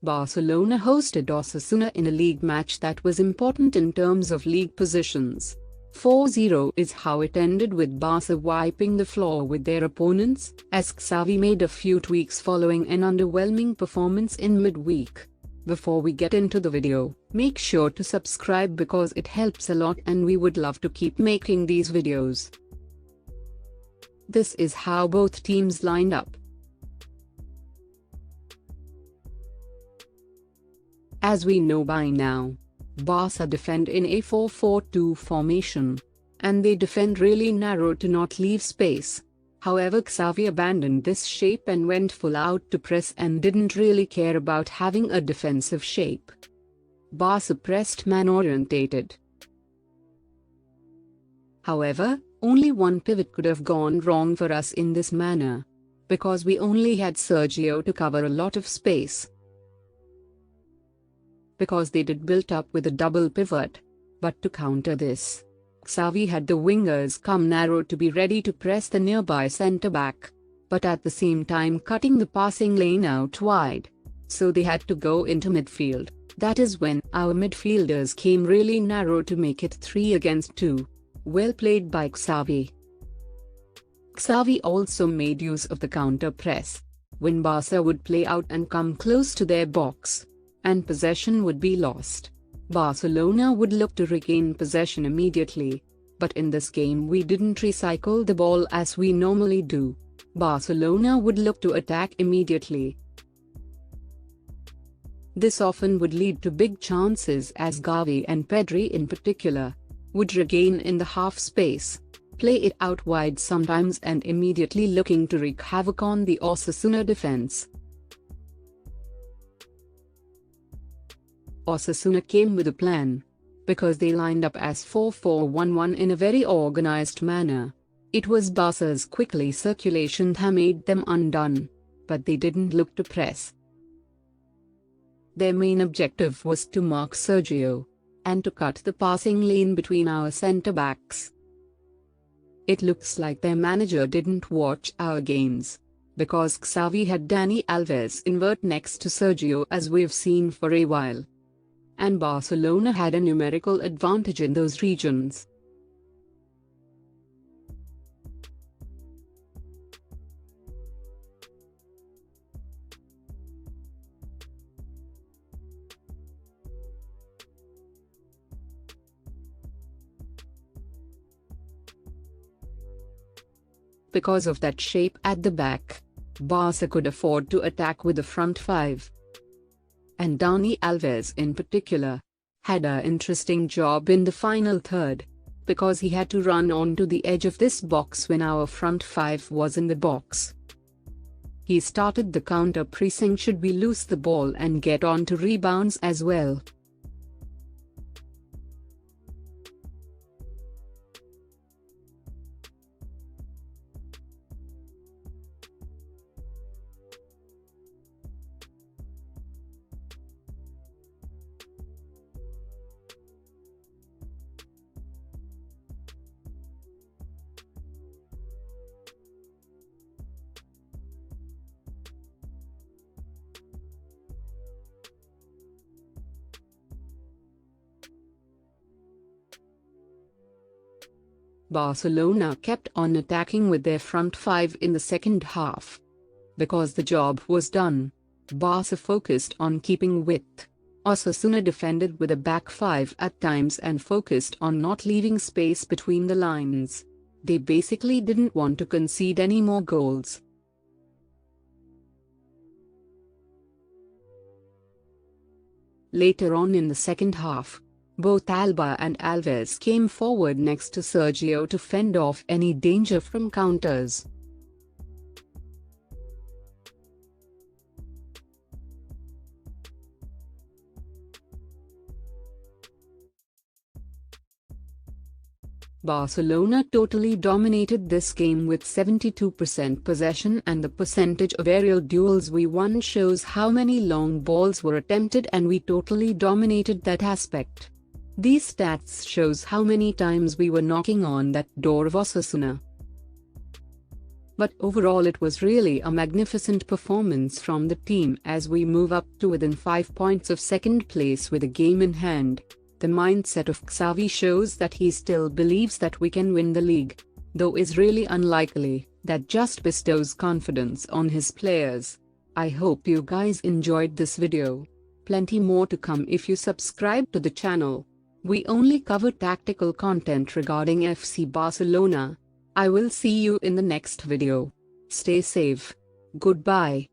Barcelona hosted Osasuna in a league match that was important in terms of league positions. 4-0 is how it ended, with Barca wiping the floor with their opponents, as Xavi made a few tweaks following an underwhelming performance in midweek. Before we get into the video, make sure to subscribe because it helps a lot and we would love to keep making these videos. This is how both teams lined up. As we know by now, Barca defend in a 4-4-2 formation, and they defend really narrow to not leave space. However, Xavi abandoned this shape and went full out to press and didn't really care about having a defensive shape. Barca pressed man-orientated. However, only one pivot could have gone wrong for us in this manner, because we only had Sergio to cover a lot of space. Because they did built up with a double pivot, but to counter this, Xavi had the wingers come narrow to be ready to press the nearby centre-back, but at the same time cutting the passing lane out wide. So they had to go into midfield. That is when our midfielders came really narrow to make it 3 against 2. Well played by Xavi. Xavi also made use of the counter press, when Barca would play out and come close to their box, and possession would be lost. Barcelona would look to regain possession immediately, but in this game we didn't recycle the ball as we normally do. Barcelona would look to attack immediately. This often would lead to big chances, as Xavi and Pedri in particular would regain in the half space, play it out wide sometimes, and immediately looking to wreak havoc on the Osasuna defense. Osasuna came with a plan, because they lined up as 4-4-1-1 in a very organized manner. It was Barca's quickly circulation that made them undone, but they didn't look to press. Their main objective was to mark Sergio, and to cut the passing lane between our centre-backs. It looks like their manager didn't watch our games, because Xavi had Dani Alves invert next to Sergio, as we've seen for a while. And Barcelona had a numerical advantage in those regions. Because of that shape at the back, Barca could afford to attack with the front 5. And Dani Alves in particular had an interesting job in the final third, because he had to run onto the edge of this box when our front 5 was in the box. He started the counter pressing should we lose the ball and get on to rebounds as well. Barcelona kept on attacking with their front 5 in the second half. Because the job was done, Barca focused on keeping width. Osasuna defended with a back 5 at times and focused on not leaving space between the lines. They basically didn't want to concede any more goals. Later on in the second half, both Alba and Alves came forward next to Sergio to fend off any danger from counters. Barcelona totally dominated this game with 72% possession, and the percentage of aerial duels we won shows how many long balls were attempted, and we totally dominated that aspect. These stats shows how many times we were knocking on that door of Osasuna. But overall it was really a magnificent performance from the team as we move up to within 5 points of second place with a game in hand. The mindset of Xavi shows that he still believes that we can win the league, though is really unlikely. That just bestows confidence on his players. I hope you guys enjoyed this video. Plenty more to come if you subscribe to the channel. We only cover tactical content regarding FC Barcelona. I will see you in the next video. Stay safe. Goodbye.